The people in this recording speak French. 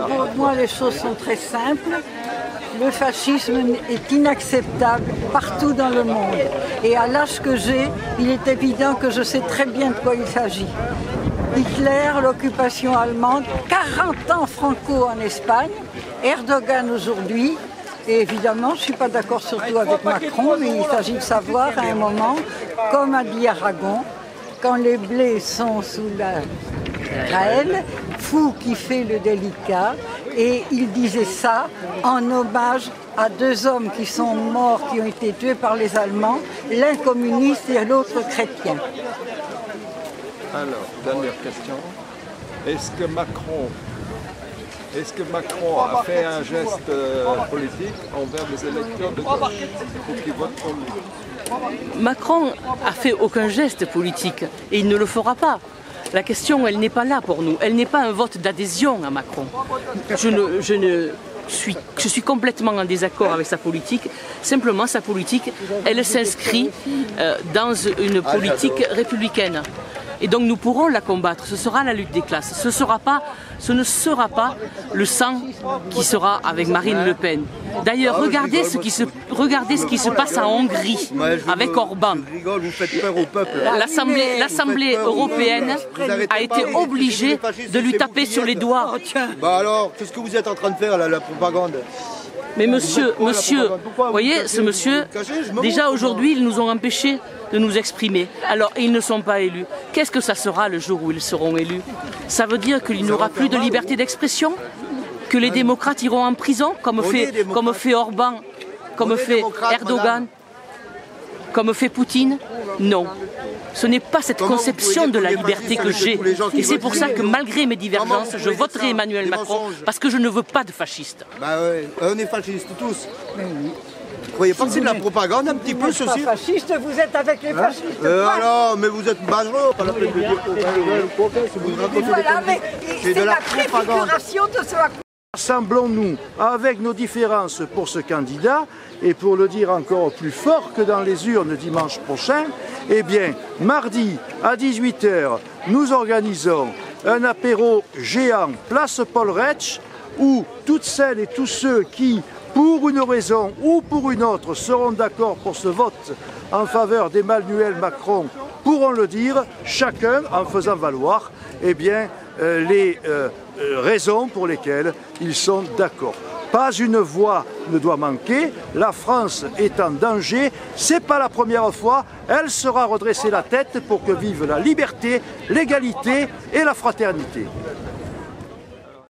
pour moi, les choses sont très simples. Le fascisme est inacceptable partout dans le monde. Et à l'âge que j'ai, il est évident que je sais très bien de quoi il s'agit. Hitler, l'occupation allemande, 40 ans franco en Espagne, Erdogan aujourd'hui. Et évidemment, je ne suis pas d'accord surtout avec Macron, mais il s'agit de savoir à un moment, comme a dit Aragon, quand les blés sont sous la grêle, fou qui fait le délicat. Et il disait ça en hommage à deux hommes qui sont morts, qui ont été tués par les Allemands, l'un communiste et l'autre chrétien. Alors, dernière question. Est-ce que Macron a fait un geste politique envers les électeurs de gauche pour qu'ils votent pour lui? Macron a fait aucun geste politique et il ne le fera pas. La question, elle n'est pas là pour nous. Elle n'est pas un vote d'adhésion à Macron. Je suis complètement en désaccord avec sa politique. Simplement, sa politique, elle s'inscrit dans une politique républicaine. Et donc nous pourrons la combattre. Ce sera la lutte des classes. Ce ne sera pas le sang qui sera avec Marine Le Pen. D'ailleurs, regardez ce qui se passe en Hongrie avec Orban. L'Assemblée européenne a été obligée de lui taper sur les doigts. Bah alors, qu'est-ce que vous êtes en train de faire là, la propagande? Mais monsieur, vous voyez, ce monsieur, déjà aujourd'hui, ils nous ont empêchés de nous exprimer. Alors, ils ne sont pas élus. Qu'est-ce que ça sera le jour où ils seront élus? Ça veut dire qu'il n'y aura plus de liberté d'expression? Que les démocrates iront en prison, comme fait Orban, comme fait Erdogan, comme fait Poutine? Non. Ce n'est pas cette conception de la liberté que j'ai. Et c'est pour ça que malgré mes divergences, je voterai Emmanuel Macron parce que je ne veux pas de fascistes. Bah ouais, on est fascistes tous. Vous croyez pas que c'est de la propagande un petit peu ceci? Vous n'êtes pas fasciste, vous êtes avec les fascistes. Alors, mais vous êtes majeur, pas la peine de dire Voilà, mais c'est de la préfiguration de ce... Rassemblons-nous avec nos différences pour ce candidat et pour le dire encore plus fort que dans les urnes dimanche prochain, eh bien, mardi à 18 h, nous organisons un apéro géant place Paul Retsch où toutes celles et tous ceux qui, pour une raison ou pour une autre, seront d'accord pour ce vote en faveur d'Emmanuel Macron pourront le dire, chacun en faisant valoir eh bien, les raisons pour lesquelles ils sont d'accord. Pas une voix ne doit manquer, la France est en danger, c'est pas la première fois, elle sera redressée la tête pour que vive la liberté, l'égalité et la fraternité.